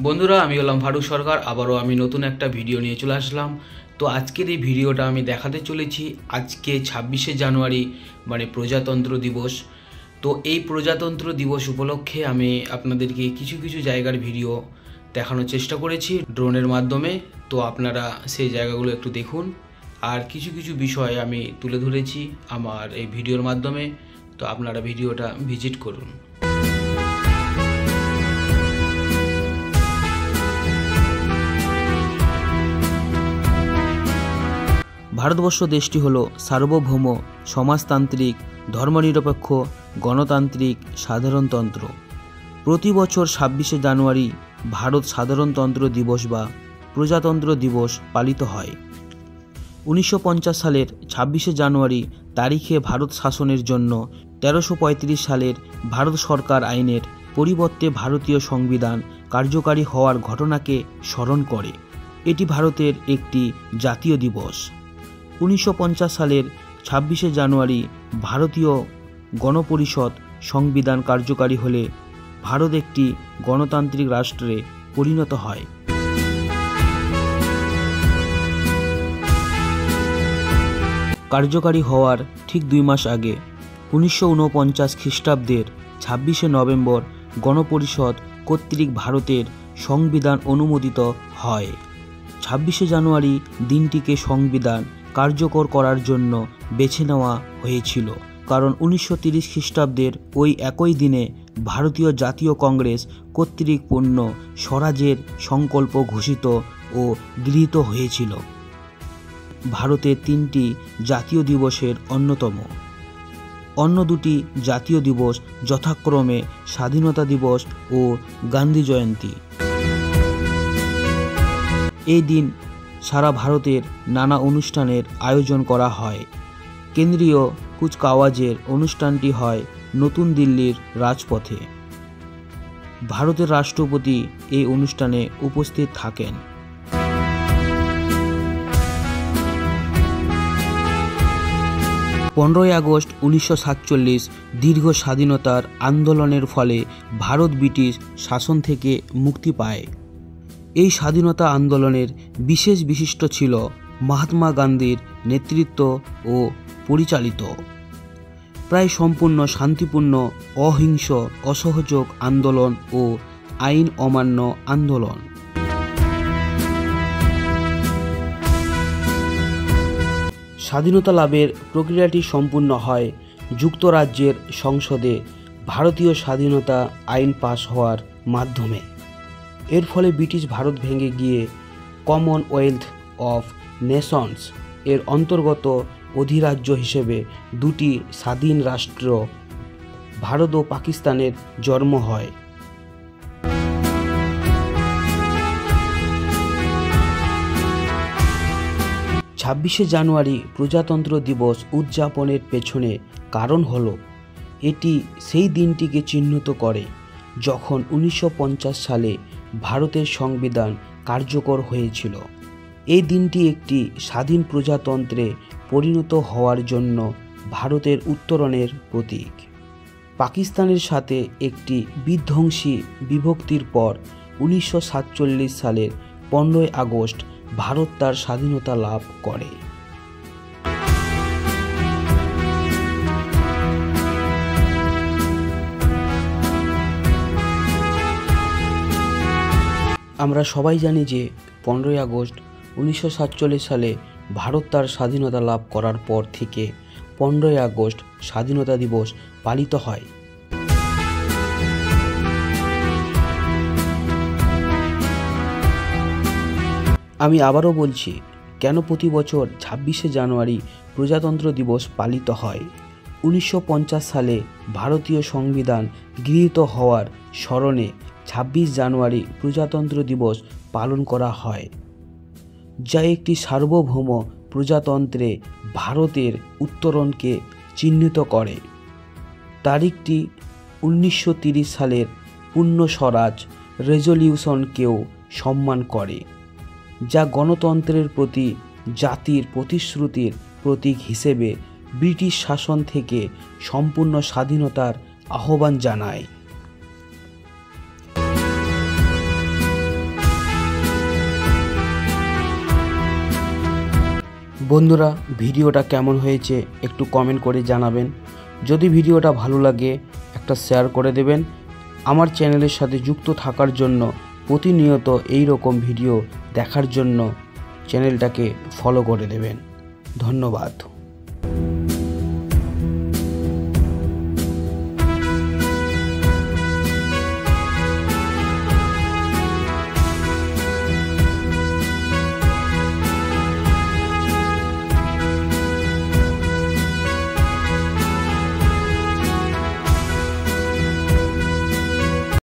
বন্ধুরা, আমি হলাম ফারুক সরকার। আবারও আমি নতুন একটা ভিডিও নিয়ে চলে আসলাম। তো আজকের এই ভিডিওটা আমি দেখাতে চলেছি আজকে 26শে জানুয়ারি মানে প্রজাতন্ত্র দিবস। তো এই প্রজাতন্ত্র দিবস উপলক্ষে আমি আপনাদেরকে কিছু কিছু জায়গার ভিডিও দেখানোর চেষ্টা করেছি ড্রোনের মাধ্যমে। তো আপনারা সেই জায়গাগুলো একটু দেখুন, আর কিছু কিছু বিষয় আমি তুলে ধরেছি আমার এই ভিডিওর মাধ্যমে। তো আপনারা ভিডিওটা ভিজিট করুন। ভারতবর্ষ দেশটি হলো সার্বভৌম সমাজতান্ত্রিক ধর্মনিরপেক্ষ গণতান্ত্রিক সাধারণতন্ত্র। প্রতি বছর 26শে জানুয়ারি ভারত সাধারণতন্ত্র দিবস বা প্রজাতন্ত্র দিবস পালিত হয়। 1950 সালের 26শে জানুয়ারি তারিখে ভারত শাসনের জন্য 1335 সালের ভারত সরকার আইনের পরিবর্তে ভারতীয় সংবিধান কার্যকারী হওয়ার ঘটনাকে স্মরণ করে। এটি ভারতের একটি জাতীয় দিবস। 1950 সালের 26শে জানুয়ারি ভারতীয় গণপরিষদ সংবিধান কার্যকারী হলে ভারত একটি গণতান্ত্রিক রাষ্ট্রে পরিণত হয়। কার্যকারী হওয়ার ঠিক 2 মাস আগে 1949 খ্রিস্টাব্দের 26শে নভেম্বর গণপরিষদ কর্তৃক ভারতের সংবিধান অনুমোদিত হয়। 26শে জানুয়ারি দিনটিকে সংবিধান কার্যকর করার জন্য বেছে নেওয়া হয়েছিল, কারণ 1930 খ্রিস্টাব্দের ওই একই দিনে ভারতীয় জাতীয় কংগ্রেস কর্তৃক পূর্ণ স্বরাজের সংকল্প ঘোষিত ও গৃহীত হয়েছিল। ভারতের 3টি জাতীয় দিবসের অন্যতম। অন্য 2টি জাতীয় দিবস যথাক্রমে স্বাধীনতা দিবস ও গান্ধী জয়ন্তী। এই দিন সারা ভারতের নানা অনুষ্ঠানের আয়োজন করা হয়। কেন্দ্রীয় কুচকাওয়াজের অনুষ্ঠানটি হয় নতুন দিল্লির রাজপথে। ভারতের রাষ্ট্রপতি এই অনুষ্ঠানে উপস্থিত থাকেন। পনেরোই আগস্ট 1947 দীর্ঘ স্বাধীনতার আন্দোলনের ফলে ভারত ব্রিটিশ শাসন থেকে মুক্তি পায়। এই স্বাধীনতা আন্দোলনের বিশেষ বিশিষ্ট ছিল মহাত্মা গান্ধীর নেতৃত্ব ও পরিচালিত প্রায় সম্পূর্ণ শান্তিপূর্ণ অহিংস অসহযোগ আন্দোলন ও আইন অমান্য আন্দোলন। স্বাধীনতা লাভের প্রক্রিয়াটি সম্পূর্ণ হয় যুক্তরাজ্যের সংসদে ভারতীয় স্বাধীনতা আইন পাস হওয়ার মাধ্যমে। এর ফলে ব্রিটিশ ভারত ভেঙে গিয়ে কমনওয়েলথ অফ নেশনস এর অন্তর্গত অধিরাজ্য হিসেবে 2টি স্বাধীন রাষ্ট্র ভারত ও পাকিস্তানের জন্ম হয়। 26শে জানুয়ারি প্রজাতন্ত্র দিবস উদযাপনের পেছনে কারণ হলো এটি সেই দিনটিকে চিহ্নিত করে যখন 1950 সালে ভারতের সংবিধান কার্যকর হয়েছিল। এই দিনটি একটি স্বাধীন প্রজাতন্ত্রে পরিণত হওয়ার জন্য ভারতের উত্তরণের প্রতীক। পাকিস্তানের সাথে একটি বিধ্বংসী বিভক্তির পর 1947 সালের 15ই আগস্ট ভারত তার স্বাধীনতা লাভ করে। আমরা সবাই জানি যে 15ই আগস্ট 1947 সালে ভারত তার স্বাধীনতা লাভ করার পর থেকে 15ই আগস্ট স্বাধীনতা দিবস পালিত হয়। আমি আবারও বলছি, কেন প্রতি বছর 26শে জানুয়ারি প্রজাতন্ত্র দিবস পালিত হয়। 1950 সালে ভারতীয় সংবিধান গৃহীত হওয়ার স্মরণে 26 জানুয়ারি প্রজাতন্ত্র দিবস পালন করা হয়, যা একটি সার্বভৌম প্রজাতন্ত্রে ভারতের উত্তরণকে চিহ্নিত করে। তারিখটি 1930 সালের পূর্ণ স্বরাজ রেজলিউশনকেও সম্মান করে, যা গণতন্ত্রের প্রতি জাতির প্রতিশ্রুতির প্রতীক হিসেবে ব্রিটিশ শাসন থেকে সম্পূর্ণ স্বাধীনতার আহ্বান জানায়। বন্ধুরা, ভিডিওটা কেমন হয়েছে একটু কমেন্ট করে জানাবেন। যদি ভিডিওটা ভালো লাগে একটা শেয়ার করে দেবেন। আমার চ্যানেলের সাথে যুক্ত থাকার জন্য, প্রতিনিয়ত এই রকম ভিডিও দেখার জন্য চ্যানেলটাকে ফলো করে দেবেন। ধন্যবাদ।